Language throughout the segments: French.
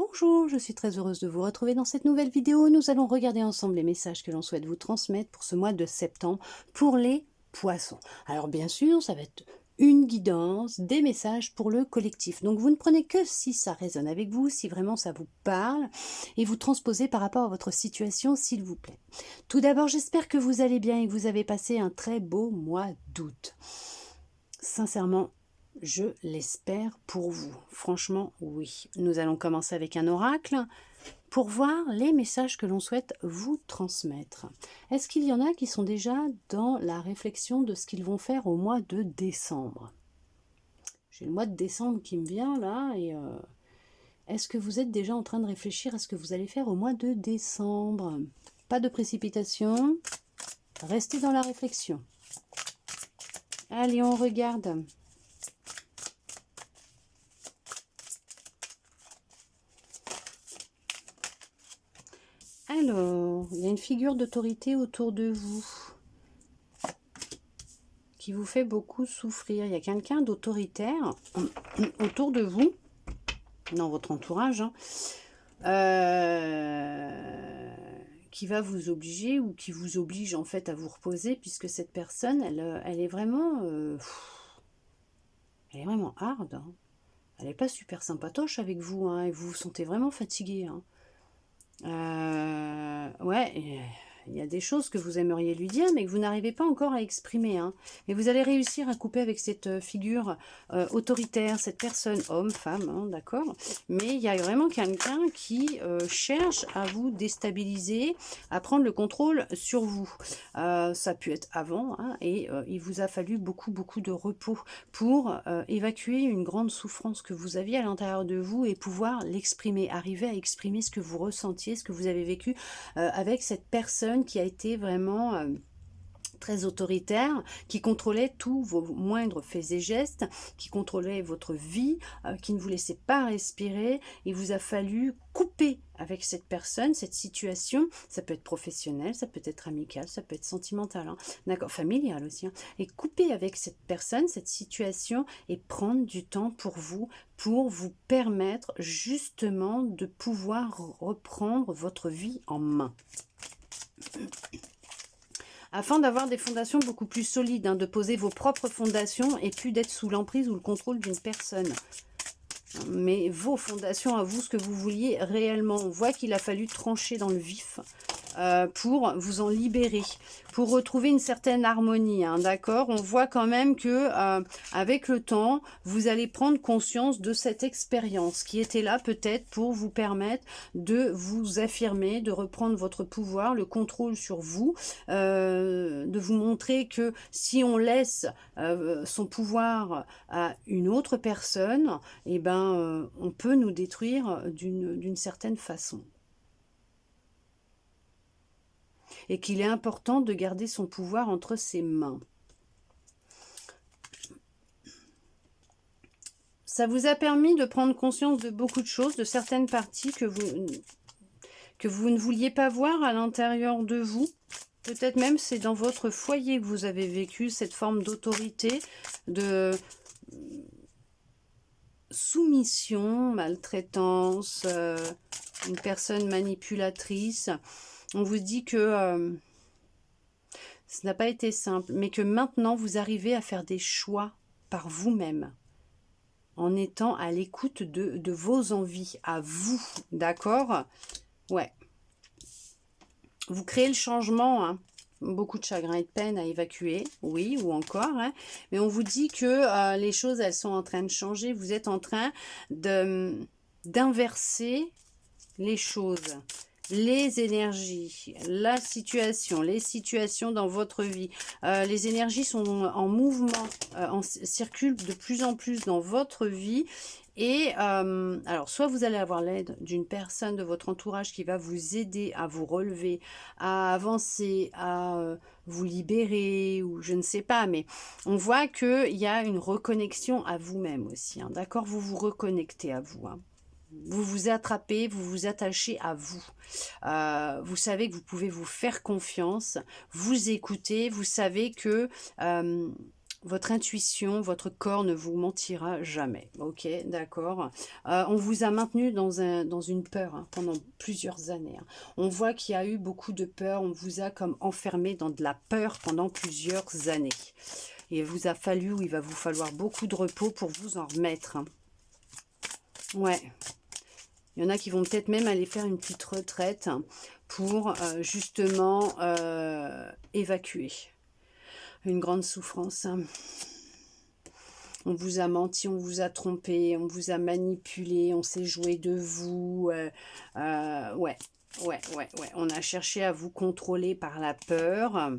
Bonjour, je suis très heureuse de vous retrouver dans cette nouvelle vidéo. Nous allons regarder ensemble les messages que l'on souhaite vous transmettre pour ce mois de septembre pour les poissons. Alors bien sûr, ça va être une guidance, des messages pour le collectif. Donc vous ne prenez que si ça résonne avec vous, si vraiment ça vous parle, et vous transposez par rapport à votre situation, s'il vous plaît. Tout d'abord, j'espère que vous allez bien et que vous avez passé un très beau mois d'août. Sincèrement, je l'espère pour vous. Franchement, oui. Nous allons commencer avec un oracle pour voir les messages que l'on souhaite vous transmettre. Est-ce qu'il y en a qui sont déjà dans la réflexion de ce qu'ils vont faire au mois de décembre? J'ai le mois de décembre qui me vient là et est-ce que vous êtes déjà en train de réfléchir à ce que vous allez faire au mois de décembre? Pas de précipitation, restez dans la réflexion. Allez, on regarde. Alors, il y a une figure d'autorité autour de vous qui vous fait beaucoup souffrir. Il y a quelqu'un d'autoritaire autour de vous, dans votre entourage, hein, qui va vous obliger ou qui vous oblige en fait à vous reposer, puisque cette personne, elle est vraiment hard. Hein. Elle n'est pas super sympatoche avec vous, hein, et vous vous sentez vraiment fatigué. Hein. Ouais, il y a des choses que vous aimeriez lui dire, mais que vous n'arrivez pas encore à exprimer. Hein. Et vous allez réussir à couper avec cette figure autoritaire, cette personne, homme, femme, hein, d'accord. Mais il y a vraiment quelqu'un qui cherche à vous déstabiliser, à prendre le contrôle sur vous. Ça a pu être avant, hein, et il vous a fallu beaucoup de repos pour évacuer une grande souffrance que vous aviez à l'intérieur de vous et pouvoir l'exprimer, arriver à exprimer ce que vous ressentiez, ce que vous avez vécu avec cette personne qui a été vraiment très autoritaire, qui contrôlait tous vos moindres faits et gestes, qui contrôlait votre vie, qui ne vous laissait pas respirer. Il vous a fallu couper avec cette personne, cette situation. Ça peut être professionnel, ça peut être amical, ça peut être sentimental, hein, d'accord, familial aussi. Hein, et couper avec cette personne, cette situation, et prendre du temps pour vous permettre justement de pouvoir reprendre votre vie en main. Afin d'avoir des fondations beaucoup plus solides, hein, de poser vos propres fondations et plus d'être sous l'emprise ou le contrôle d'une personne. Mais vos fondations à vous, ce que vous vouliez réellement. On voit qu'il a fallu trancher dans le vif pour vous en libérer, pour retrouver une certaine harmonie, hein, d'accord. On voit quand même que avec le temps, vous allez prendre conscience de cette expérience qui était là peut-être pour vous permettre de vous affirmer, de reprendre votre pouvoir, le contrôle sur vous, de vous montrer que si on laisse son pouvoir à une autre personne, eh ben, on peut nous détruire d'une certaine façon. Et qu'il est important de garder son pouvoir entre ses mains. Ça vous a permis de prendre conscience de beaucoup de choses, de certaines parties que vous ne vouliez pas voir à l'intérieur de vous. Peut-être même c'est dans votre foyer que vous avez vécu cette forme d'autorité, de soumission, maltraitance, une personne manipulatrice. On vous dit que ça n'a pas été simple, mais que maintenant vous arrivez à faire des choix par vous-même, en étant à l'écoute de vos envies, à vous, d'accord? Ouais. Vous créez le changement, hein. Beaucoup de chagrin et de peine à évacuer, oui, ou encore, hein. Mais on vous dit que les choses, elles sont en train de changer, vous êtes en train d'inverser les choses. Les énergies, la situation, les situations dans votre vie. Les énergies sont en mouvement, circulent de plus en plus dans votre vie. Et alors, soit vous allez avoir l'aide d'une personne de votre entourage qui va vous aider à vous relever, à avancer, à vous libérer, ou je ne sais pas. Mais on voit qu'il y a une reconnexion à vous-même aussi. Hein, d'accord? Vous vous reconnectez à vous. Hein. Vous vous attrapez, vous vous attachez à vous. Vous savez que vous pouvez vous faire confiance, vous écouter, vous savez que Votre intuition, votre corps ne vous mentira jamais. Ok, d'accord. On vous a maintenu dans une peur hein, pendant plusieurs années. Hein. On voit qu'il y a eu beaucoup de peur. On vous a comme enfermé dans de la peur pendant plusieurs années. Et il vous a fallu, ou il va vous falloir beaucoup de repos pour vous en remettre. Hein. Ouais. Il y en a qui vont peut-être même aller faire une petite retraite hein, pour justement évacuer une grande souffrance. Hein. On vous a menti, on vous a trompé, on vous a manipulé, on s'est joué de vous. Ouais. On a cherché à vous contrôler par la peur.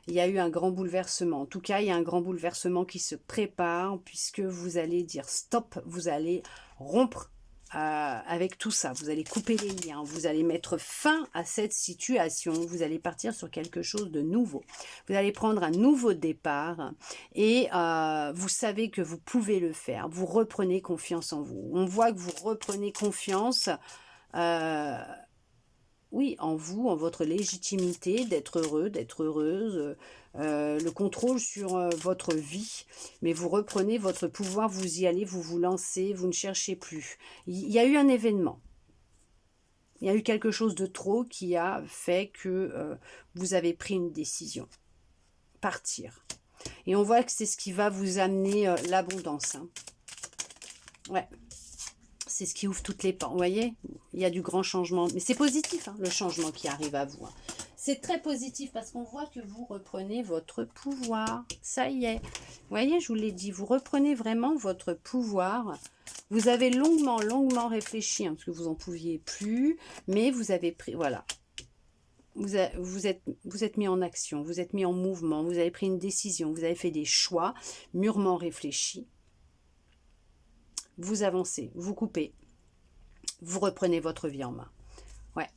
Il y a eu un grand bouleversement. En tout cas, il y a un grand bouleversement qui se prépare puisque vous allez dire stop, vous allez rompre avec tout ça. Vous allez couper les liens, vous allez mettre fin à cette situation, vous allez partir sur quelque chose de nouveau. Vous allez prendre un nouveau départ et vous savez que vous pouvez le faire. Vous reprenez confiance en vous. On voit que vous reprenez confiance oui, en vous, en votre légitimité d'être heureux, d'être heureuse, le contrôle sur votre vie, mais vous reprenez votre pouvoir, vous y allez, vous vous lancez, vous ne cherchez plus. Il y a eu un événement, il y a eu quelque chose de trop qui a fait que vous avez pris une décision, partir. Et on voit que c'est ce qui va vous amener l'abondance. Hein. Ouais. C'est ce qui ouvre toutes les portes. Vous voyez, il y a du grand changement. Mais c'est positif, hein, le changement qui arrive à vous. Hein. C'est très positif parce qu'on voit que vous reprenez votre pouvoir. Ça y est. Vous voyez, je vous l'ai dit, vous reprenez vraiment votre pouvoir. Vous avez longuement réfléchi, hein, parce que vous n'en pouviez plus. Mais vous avez pris, voilà. Vous êtes mis en action, vous êtes mis en mouvement, vous avez pris une décision, vous avez fait des choix mûrement réfléchis. Vous avancez, vous coupez, vous reprenez votre vie en main. Ouais.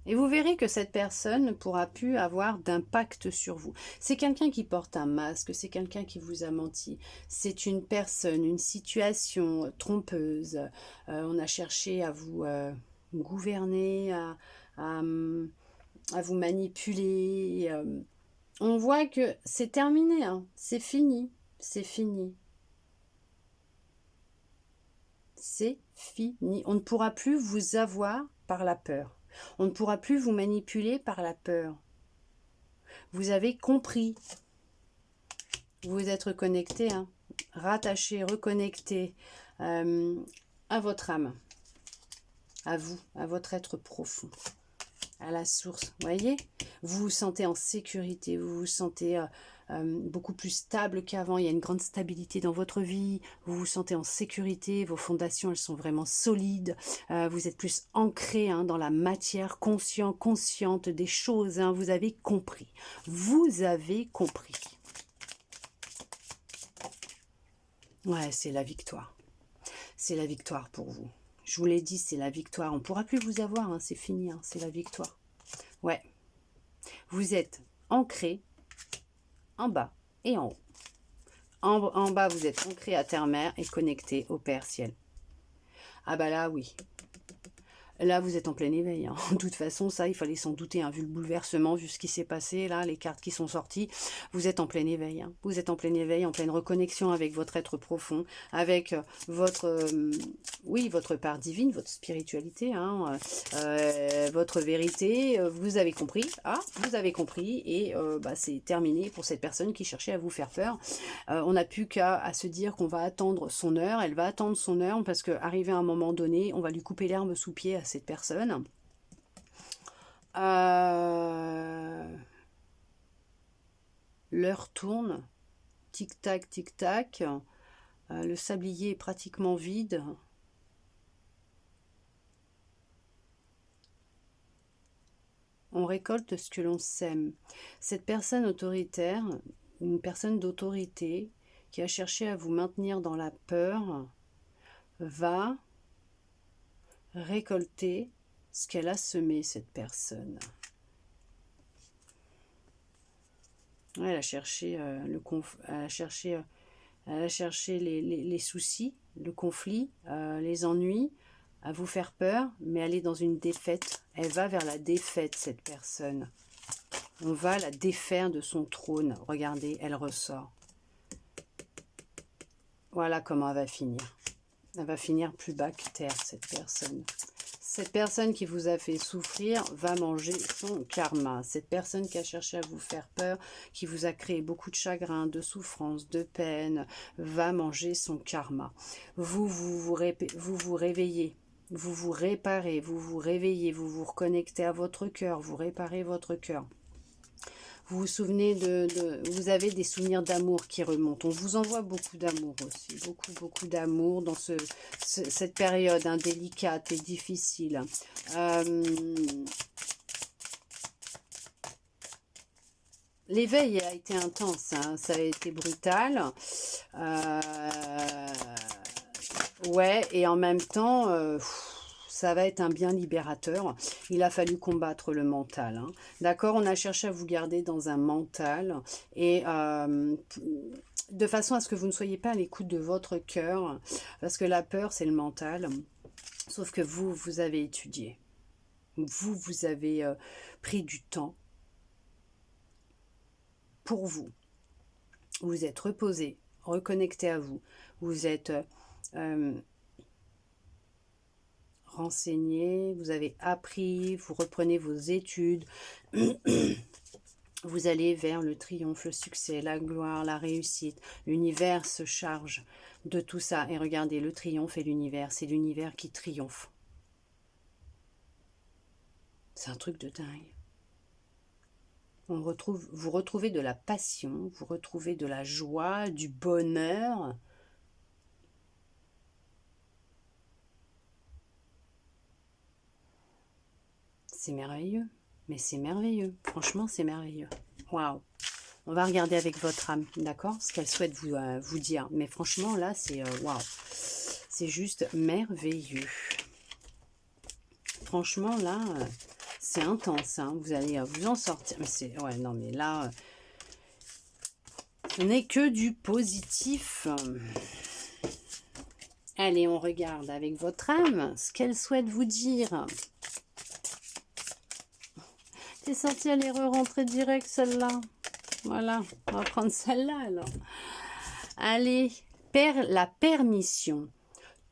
Et vous verrez que cette personne ne pourra plus avoir d'impact sur vous. C'est quelqu'un qui porte un masque, c'est quelqu'un qui vous a menti. C'est une personne, une situation trompeuse. On a cherché à vous gouverner, à vous manipuler. On voit que c'est terminé, hein. C'est fini, c'est fini. C'est fini. On ne pourra plus vous avoir par la peur. On ne pourra plus vous manipuler par la peur. Vous avez compris. Vous êtes reconnecté, hein, rattaché, reconnecté à votre âme, à vous, à votre être profond, à la source. Vous voyez, vous vous sentez en sécurité, vous vous sentez beaucoup plus stable qu'avant. Il y a une grande stabilité dans votre vie, vous vous sentez en sécurité, vos fondations elles sont vraiment solides, vous êtes plus ancré hein, dans la matière, consciente des choses, hein, vous avez compris, ouais, c'est la victoire, pour vous. Je vous l'ai dit, c'est la victoire, on ne pourra plus vous avoir, hein, c'est fini, hein, c'est la victoire. Ouais, vous êtes ancré en bas et en haut. En bas, vous êtes ancré à terre-mère et connecté au Père Ciel. Ah bah là, oui. Là, vous êtes en plein éveil. Hein. De toute façon, ça, il fallait s'en douter, hein, vu le bouleversement, vu ce qui s'est passé, là, les cartes qui sont sorties. Vous êtes en plein éveil. Hein. Vous êtes en plein éveil, en pleine reconnexion avec votre être profond, avec votre, oui, votre part divine, votre spiritualité, hein, votre vérité. Vous avez compris. Ah, vous avez compris. Et bah, c'est terminé pour cette personne qui cherchait à vous faire peur. On n'a plus qu'à se dire qu'on va attendre son heure. Elle va attendre son heure parce qu'arrivé à un moment donné, on va lui couper l'herbe sous pied à cette personne. L'heure tourne, tic-tac, tic-tac. Le sablier est pratiquement vide. On récolte ce que l'on sème. Cette personne autoritaire, une personne d'autorité qui a cherché à vous maintenir dans la peur, va récolter ce qu'elle a semé, cette personne. Ouais, elle a cherché elle a cherché les soucis, le conflit, les ennuis, à vous faire peur, mais elle est dans une défaite. Elle va vers la défaite, cette personne. On va la défaire de son trône. Regardez, elle ressort. Voilà comment elle va finir. Elle va finir plus bas que terre, cette personne. Cette personne qui vous a fait souffrir va manger son karma. Cette personne qui a cherché à vous faire peur, qui vous a créé beaucoup de chagrin, de souffrance, de peine, va manger son karma. Vous réveillez, vous vous réparez, vous vous réveillez, vous vous reconnectez à votre cœur, vous réparez votre cœur. Vous vous souvenez vous avez des souvenirs d'amour qui remontent. On vous envoie beaucoup d'amour aussi. Beaucoup d'amour dans cette période délicate et difficile. L'éveil a été intense. Ça a été brutal. Ouais, et en même temps... ça va être un bien libérateur. Il a fallu combattre le mental. D'accord, on a cherché à vous garder dans un mental et de façon à ce que vous ne soyez pas à l'écoute de votre cœur, parce que la peur, c'est le mental. Sauf que vous avez étudié. Vous avez pris du temps pour vous. Vous êtes reposé, reconnecté à vous. Vous êtes... renseigné, vous avez appris, vous reprenez vos études, vous allez vers le triomphe, le succès, la gloire, la réussite. L'univers se charge de tout ça. Et regardez, le triomphe et l'univers, c'est l'univers qui triomphe. C'est un truc de dingue. Vous retrouvez de la passion, vous retrouvez de la joie, du bonheur. C'est merveilleux, mais c'est merveilleux. Franchement, c'est merveilleux. Waouh! On va regarder avec votre âme, d'accord? Ce qu'elle souhaite vous dire. Mais franchement, là, c'est waouh! C'est juste merveilleux. Franchement, là, c'est intense. Vous allez vous en sortir. Mais c'est... Ouais, non, mais là, ce n'est que du positif. Allez, on regarde avec votre âme ce qu'elle souhaite vous dire. C'est sorti à l'erreur, rentrée direct, celle-là. Voilà, on va prendre celle-là, alors. Allez, la permission.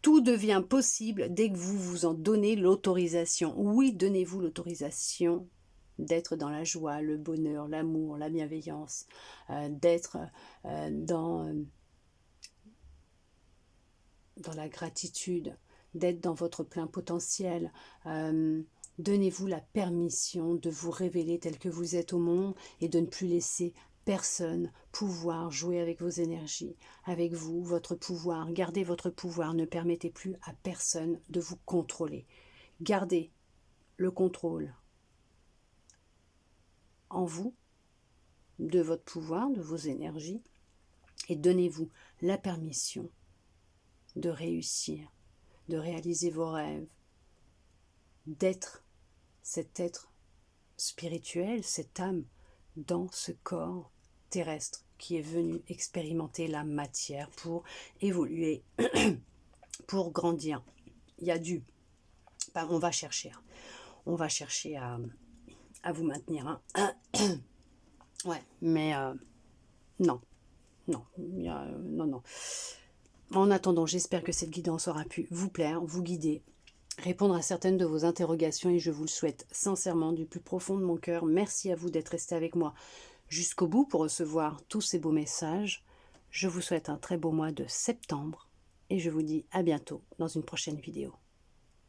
Tout devient possible dès que vous vous en donnez l'autorisation. Oui, donnez-vous l'autorisation d'être dans la joie, le bonheur, l'amour, la bienveillance, d'être dans la gratitude, d'être dans votre plein potentiel. Donnez-vous la permission de vous révéler tel que vous êtes au monde et de ne plus laisser personne pouvoir jouer avec vos énergies, avec vous, votre pouvoir. Gardez votre pouvoir, ne permettez plus à personne de vous contrôler. Gardez le contrôle en vous, de votre pouvoir, de vos énergies, et donnez-vous la permission de réussir, de réaliser vos rêves, d'être cet être spirituel, cette âme dans ce corps terrestre qui est venu expérimenter la matière pour évoluer, pour grandir. Il y a on va chercher à vous maintenir. Ouais, mais non. En attendant, j'espère que cette guidance aura pu vous plaire, vous guider, répondre à certaines de vos interrogations et je vous le souhaite sincèrement du plus profond de mon cœur. Merci à vous d'être resté avec moi jusqu'au bout pour recevoir tous ces beaux messages. Je vous souhaite un très beau mois de septembre et je vous dis à bientôt dans une prochaine vidéo.